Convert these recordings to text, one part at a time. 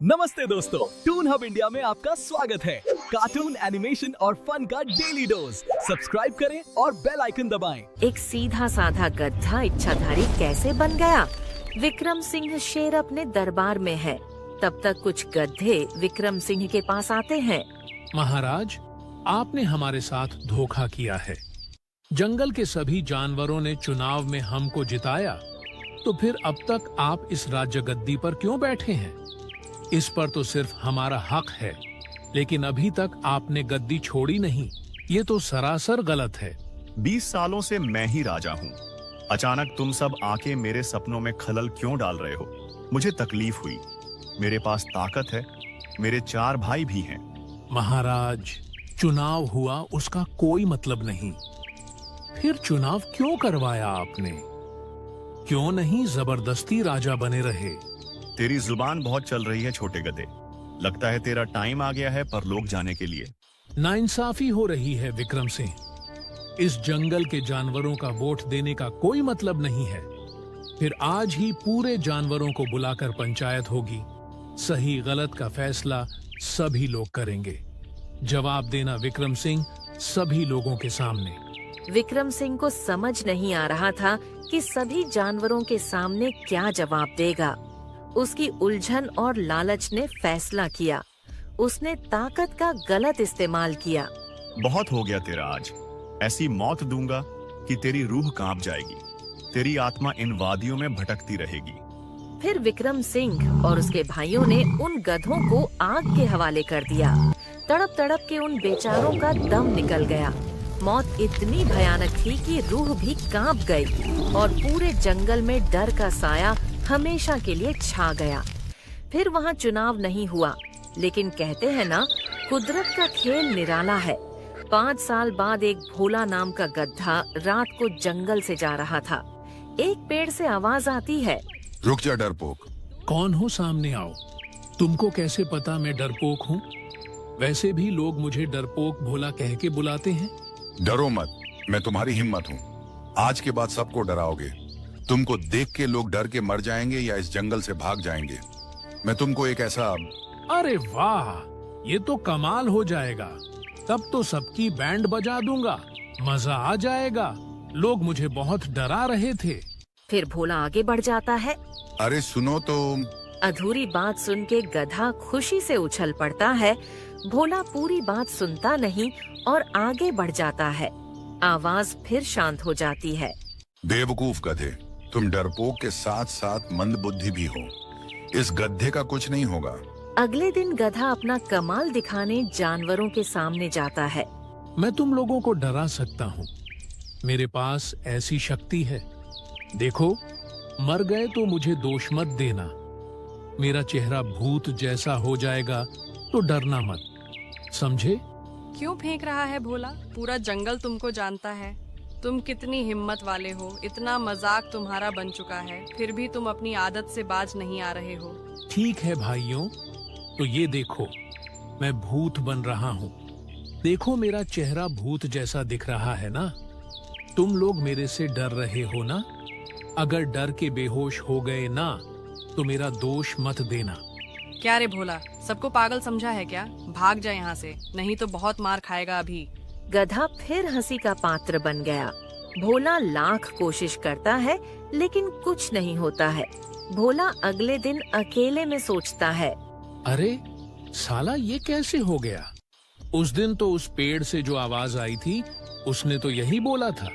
नमस्ते दोस्तों, twin hub India में आपका स्वागत है। कार्टून, एनिमेशन और फन का डेली डोज। सब्सक्राइब करें और बेल आइकन दबाएं। एक सीधा साधा गधा इच्छाधारी कैसे बन गया? विक्रम सिंह शेर अपने दरबार में है। तब तक कुछ गधे विक्रम सिंह के पास आते हैं। महाराज, आपने हमारे साथ धोखा किया है। जंगल के सभी जानवरों ने चुनाव में हमको जिताया, तो फिर अब तक आप इस राज्य गद्दी पर क्यों बैठे हैं? इस पर तो सिर्फ हमारा हक है, लेकिन अभी तक आपने गद्दी छोड़ी नहीं। ये तो सरासर गलत है। 20 सालों से मैं ही राजा हूँ। अचानक तुम सब आके मेरे सपनों में खलल क्यों डाल रहे हो? मुझे तकलीफ हुई। मेरे पास ताकत है, मेरे 4 भाई भी हैं। महाराज, चुनाव हुआ उसका कोई मतलब नहीं। फिर चुनाव क्यों करवाया आपने? क्यों नहीं जबरदस्ती राजा बने रहे? तेरी जुबान बहुत चल रही है छोटे गधे। लगता है तेरा टाइम आ गया है परलोक जाने के लिए। नाइंसाफी हो रही है विक्रम सिंह। इस जंगल के जानवरों का वोट देने का कोई मतलब नहीं है। फिर आज ही पूरे जानवरों को बुलाकर पंचायत होगी। सही गलत का फैसला सभी लोग करेंगे। जवाब देना विक्रम सिंह, सभी लोगों के सामने। विक्रम सिंह को समझ नहीं आ रहा था कि सभी जानवरों के सामने क्या जवाब देगा। उसकी उलझन और लालच ने फैसला किया। उसने ताकत का गलत इस्तेमाल किया। बहुत हो गया तेरा आज। ऐसी मौत दूंगा कि तेरी रूह कांप जाएगी। तेरी आत्मा इन वादियों में भटकती रहेगी। फिर विक्रम सिंह और उसके भाइयों ने उन गधों को आग के हवाले कर दिया। तड़प तड़प के उन बेचारों का दम निकल गया। मौत इतनी भयानक थी कि रूह भी कांप गई और पूरे जंगल में डर का साया हमेशा के लिए छा गया। फिर वहाँ चुनाव नहीं हुआ, लेकिन कहते हैं ना, कुदरत का खेल निराला है। 5 साल बाद एक भोला नाम का गधा रात को जंगल से जा रहा था। एक पेड़ से आवाज आती है, रुक जा डरपोक। कौन हो? सामने आओ। तुमको कैसे पता मैं डरपोक हूँ? वैसे भी लोग मुझे डरपोक भोला कह के बुलाते हैं। डरो मत, मैं तुम्हारी हिम्मत हूँ। आज के बाद सबको डराओगे। तुमको देख के लोग डर के मर जाएंगे या इस जंगल से भाग जाएंगे। मैं तुमको एक ऐसा... अरे वाह, ये तो कमाल हो जाएगा। तब तो सबकी बैंड बजा दूंगा, मजा आ जाएगा। लोग मुझे बहुत डरा रहे थे। फिर भोला आगे बढ़ जाता है। अरे सुनो तो। अधूरी बात सुन के गधा खुशी से उछल पड़ता है। भोला पूरी बात सुनता नहीं और आगे बढ़ जाता है। आवाज फिर शांत हो जाती है। बेवकूफ गधे, तुम डरपोक के साथ साथ मंदबुद्धि भी हो। इस गधे का कुछ नहीं होगा। अगले दिन गधा अपना कमाल दिखाने जानवरों के सामने जाता है। मैं तुम लोगों को डरा सकता हूँ। मेरे पास ऐसी शक्ति है। देखो, मर गए तो मुझे दोष मत देना। मेरा चेहरा भूत जैसा हो जाएगा तो डरना मत, समझे? क्यों फेंक रहा है भोला? पूरा जंगल तुमको जानता है। तुम कितनी हिम्मत वाले हो। इतना मजाक तुम्हारा बन चुका है, फिर भी तुम अपनी आदत से बाज नहीं आ रहे हो। ठीक है भाइयों, तो ये देखो, मैं भूत बन रहा हूँ। देखो, मेरा चेहरा भूत जैसा दिख रहा है ना? तुम लोग मेरे से डर रहे हो ना? अगर डर के बेहोश हो गए ना, तो मेरा दोष मत देना। क्या रे भोला, सबको पागल समझा है क्या? भाग जा यहाँ से, नहीं तो बहुत मार खाएगा अभी। गधा फिर हंसी का पात्र बन गया। भोला लाख कोशिश करता है, लेकिन कुछ नहीं होता है। भोला अगले दिन अकेले में सोचता है, अरे साला, ये कैसे हो गया? उस दिन तो उस पेड़ से जो आवाज आई थी, उसने तो यही बोला था।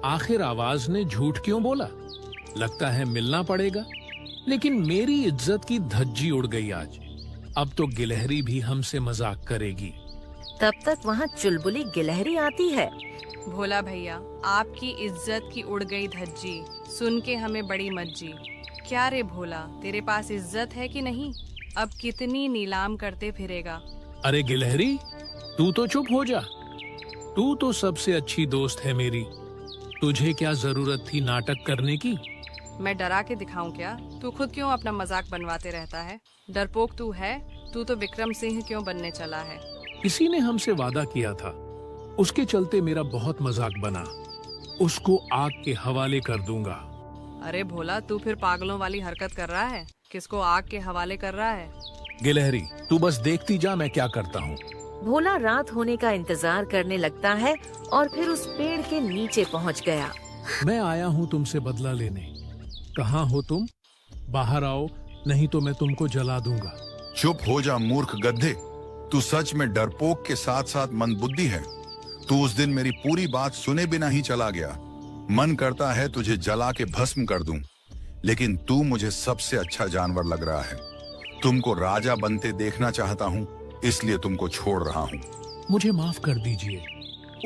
आखिर आवाज ने झूठ क्यों बोला? लगता है मिलना पड़ेगा। लेकिन मेरी इज्जत की धज्जी उड़ गई आज। अब तो गिलहरी भी हमसे मजाक करेगी। तब तक वहाँ चुलबुली गिलहरी आती है। भोला भैया, आपकी इज्जत की उड़ गई धज्जी सुन के हमें बड़ी मज्जी। क्या रे भोला, तेरे पास इज्जत है कि नहीं? अब कितनी नीलाम करते फिरेगा? अरे गिलहरी, तू तो चुप हो जा। तू तो सबसे अच्छी दोस्त है मेरी। तुझे क्या जरूरत थी नाटक करने की? मैं डरा के दिखाऊं क्या? तू खुद क्यों अपना मजाक बनवाते रहता है? डरपोक तू है, तू तो विक्रम सिंह क्यों बनने चला है? किसी ने हमसे वादा किया था, उसके चलते मेरा बहुत मजाक बना। उसको आग के हवाले कर दूंगा। अरे भोला, तू फिर पागलों वाली हरकत कर रहा है। किसको आग के हवाले कर रहा है? गिलहरी, तू बस देखती जा मैं क्या करता हूँ। भोला रात होने का इंतजार करने लगता है और फिर उस पेड़ के नीचे पहुंच गया। मैं आया हूँ तुमसे बदला लेने। कहाँ हो तुम? बाहर आओ, नहीं तो मैं तुमको जला दूंगा। चुप हो जा मूर्ख गधे। तू सच में डरपोक के साथ साथ मंदबुद्धि है। तू उस दिन मेरी पूरी बात सुने बिना ही चला गया। मन करता है तुझे जला के भस्म कर दूं, लेकिन तू मुझे सबसे अच्छा जानवर लग रहा है। तुमको राजा बनते देखना चाहता हूँ, इसलिए तुमको छोड़ रहा हूँ। मुझे माफ कर दीजिए,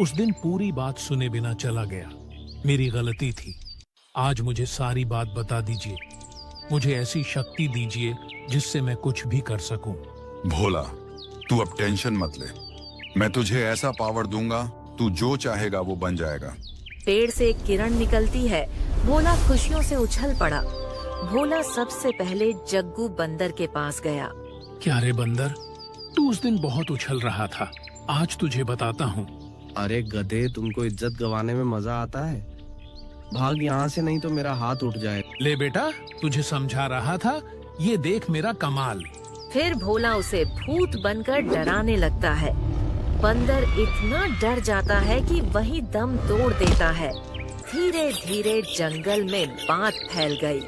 उस दिन पूरी बात सुने बिना चला गया। मेरी गलती थी। आज मुझे सारी बात बता दीजिए। मुझे ऐसी शक्ति दीजिए जिससे मैं कुछ भी कर सकूं। भोला, तू अब टेंशन मत ले। मैं तुझे ऐसा पावर दूंगा, तू जो चाहेगा वो बन जाएगा। पेड़ से एक किरण निकलती है। भोला खुशियों से उछल पड़ा। भोला सबसे पहले जग्गू बंदर के पास गया। क्या रे बंदर, तू उस दिन बहुत उछल रहा था। आज तुझे बताता हूँ। अरे गधे, तुमको इज्जत गंवाने में मजा आता है? भाग यहाँ से, नहीं तो मेरा हाथ उठ जाए। ले बेटा, तुझे समझा रहा था। ये देख मेरा कमाल। फिर भोला उसे भूत बनकर डराने लगता है। बंदर इतना डर जाता है कि वही दम तोड़ देता है। धीरे धीरे जंगल में बात फैल गई।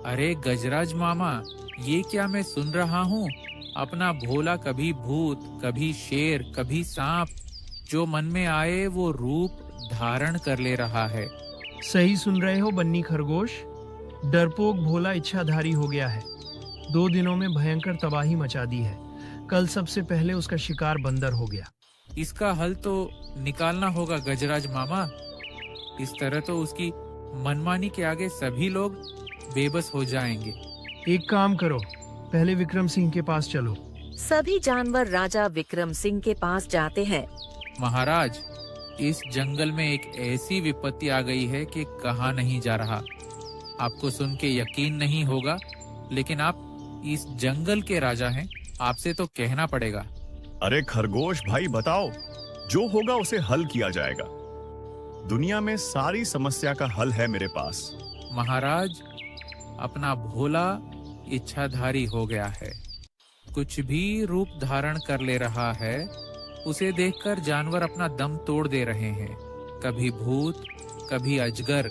अरे गजराज मामा, ये क्या मैं सुन रहा हूँ? अपना भोला कभी भूत, कभी शेर, कभी सांप, जो मन में आए वो रूप धारण कर ले रहा है। सही सुन रहे हो बन्नी खरगोश। डरपोक भोला इच्छाधारी हो गया है। 2 दिनों में भयंकर तबाही मचा दी है। कल सबसे पहले उसका शिकार बंदर हो गया। इसका हल तो निकालना होगा गजराज मामा। इस तरह तो उसकी मनमानी के आगे सभी लोग बेबस हो जाएंगे। एक काम करो, पहले विक्रम सिंह के पास चलो। सभी जानवर राजा विक्रम सिंह के पास जाते हैं। महाराज, इस जंगल में एक ऐसी विपत्ति आ गई है कि कहा नहीं जा रहा। आपको सुन के यकीन नहीं होगा, लेकिन आप इस जंगल के राजा हैं, आपसे तो कहना पड़ेगा। अरे खरगोश भाई, बताओ। जो होगा उसे हल किया जाएगा। दुनिया में सारी समस्या का हल है मेरे पास। महाराज, अपना भोला इच्छाधारी हो गया है। कुछ भी रूप धारण कर ले रहा है। उसे देखकर जानवर अपना दम तोड़ दे रहे हैं। कभी भूत, कभी अजगर,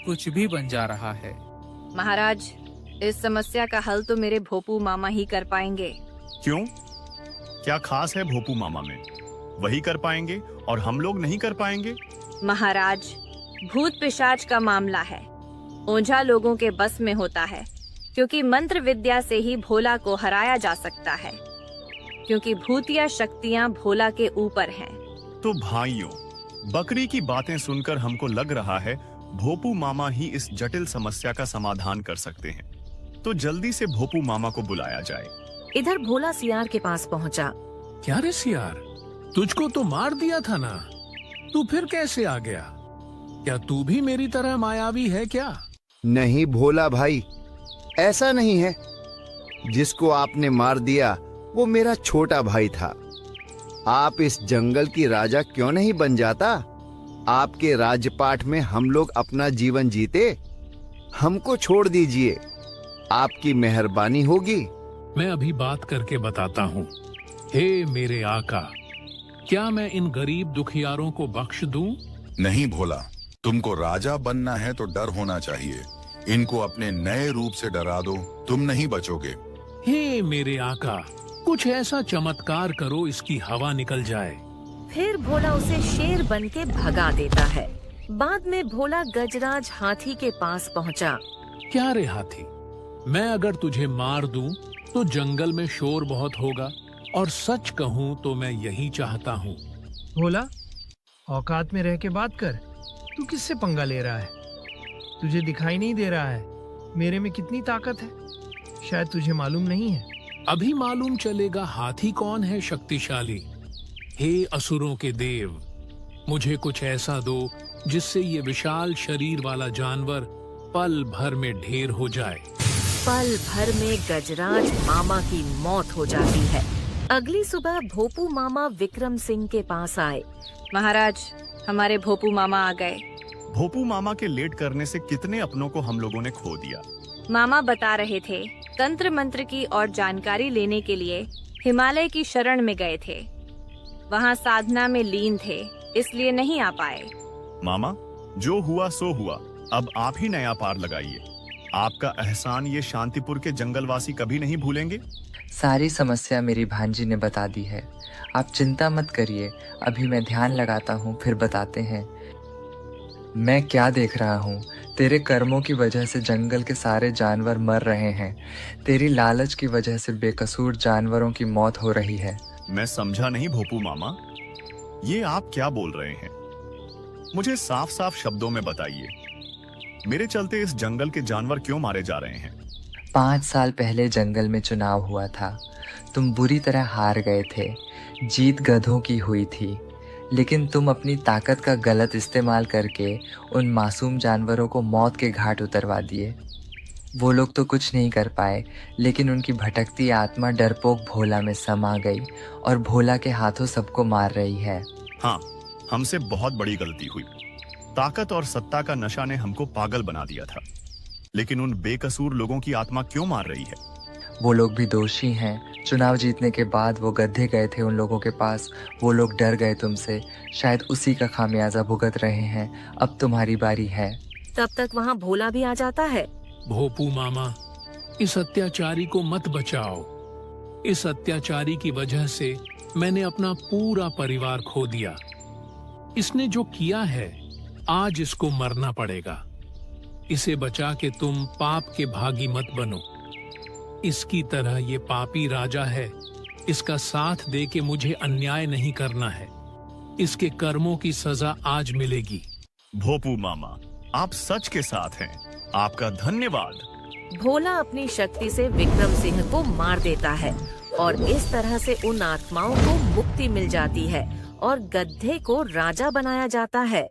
कुछ भी बन जा रहा है। महाराज, इस समस्या का हल तो मेरे भोपू मामा ही कर पाएंगे। क्यों? क्या खास है भोपू मामा में? वही कर पाएंगे और हम लोग नहीं कर पाएंगे? महाराज, भूत पिशाच का मामला है। ओझा लोगों के बस में होता है, क्योंकि मंत्र विद्या से ही भोला को हराया जा सकता है, क्योंकि भूतिया शक्तियाँ भोला के ऊपर हैं। तो भाइयों, बकरी की बातें सुनकर हमको लग रहा है भोपू मामा ही इस जटिल समस्या का समाधान कर सकते हैं। तो जल्दी से भोपू मामा को बुलाया जाए। इधर भोला सियार के पास पहुंचा। क्या रे सियार, तुझको तो मार दिया था ना, तू फिर कैसे आ गया? क्या तू भी मेरी तरह मायावी है क्या? नहीं भोला भाई, ऐसा नहीं है। जिसको आपने मार दिया वो मेरा छोटा भाई था। आप इस जंगल की राजा क्यों नहीं बन जाता? आपके राजपाट में हम लोग अपना जीवन जीते। हमको छोड़ दीजिए, आपकी मेहरबानी होगी। मैं अभी बात करके बताता हूँ। हे मेरे आका, क्या मैं इन गरीब दुखियारों को बख्श दूं? नहीं भोला, तुमको राजा बनना है तो डर होना चाहिए। इनको अपने नए रूप से डरा दो, तुम नहीं बचोगे। हे मेरे आका, कुछ ऐसा चमत्कार करो इसकी हवा निकल जाए। फिर भोला उसे शेर बन के भगा देता है। बाद में भोला गजराज हाथी के पास पहुंचा। क्या रे हाथी, मैं अगर तुझे मार दूं तो जंगल में शोर बहुत होगा, और सच कहूं तो मैं यही चाहता हूं। भोला, औकात में रह के बात कर। तू किससे पंगा ले रहा है? तुझे दिखाई नहीं दे रहा है मेरे में कितनी ताकत है? शायद तुझे मालूम नहीं है। अभी मालूम चलेगा हाथी कौन है शक्तिशाली। हे असुरों के देव, मुझे कुछ ऐसा दो जिससे ये विशाल शरीर वाला जानवर पल भर में ढेर हो जाए। पल भर में गजराज मामा की मौत हो जाती है। अगली सुबह भोपू मामा विक्रम सिंह के पास आए। महाराज, हमारे भोपू मामा आ गए। भोपू मामा के लेट करने से कितने अपनों को हम लोगों ने खो दिया। मामा बता रहे थे तंत्र मंत्र की और जानकारी लेने के लिए हिमालय की शरण में गए थे। वहाँ साधना में लीन थे, इसलिए नहीं आ पाए। मामा, जो हुआ सो हुआ, अब आप ही नया पार लगाइए। आपका एहसान ये शांतिपुर के जंगलवासी कभी नहीं भूलेंगे। सारी समस्या मेरी भांजी ने बता दी है। आप चिंता मत करिए, अभी मैं ध्यान लगाता हूँ, फिर बताते हैं। मैं क्या देख रहा हूँ? तेरे कर्मों की वजह से जंगल के सारे जानवर मर रहे हैं। तेरी लालच की वजह से बेकसूर जानवरों की मौत हो रही है। मैं समझा नहीं भोपू मामा, ये आप क्या बोल रहे हैं? मुझे साफ साफ शब्दों में बताइए, मेरे चलते इस जंगल के जानवर क्यों मारे जा रहे हैं? 5 साल पहले जंगल में चुनाव हुआ था। तुम बुरी तरह हार गए थे। जीत गधों की हुई थी, लेकिन तुम अपनी ताकत का गलत इस्तेमाल करके उन मासूम जानवरों को मौत के घाट उतरवा दिए। वो लोग तो कुछ नहीं कर पाए, लेकिन उनकी भटकती आत्मा डरपोक भोला में समा गई और भोला के हाथों सबको मार रही है। हाँ, हमसे बहुत बड़ी गलती हुई। ताकत और सत्ता का नशा ने हमको पागल बना दिया था, लेकिन उन बेकसूर लोगों की आत्मा क्यों मार रही है? वो लोग भी दोषी हैं। चुनाव जीतने के बाद वो गधे गए थे उन लोगों के पास। वो लोग डर गए तुमसे, शायद उसी का खामियाजा भुगत रहे हैं। अब तुम्हारी बारी है। तब तक वहाँ भोला भी आ जाता है। भोपू मामा, इस अत्याचारी को मत बचाओ। इस अत्याचारी की वजह से मैंने अपना पूरा परिवार खो दिया। इसने जो किया है, आज इसको मरना पड़ेगा। इसे बचा के तुम पाप के भागी मत बनो। इसकी तरह ये पापी राजा है, इसका साथ दे के मुझे अन्याय नहीं करना है। इसके कर्मों की सजा आज मिलेगी। भोपू मामा, आप सच के साथ हैं। आपका धन्यवाद। भोला अपनी शक्ति से विक्रम सिंह को मार देता है और इस तरह से उन आत्माओं को मुक्ति मिल जाती है और गधे को राजा बनाया जाता है।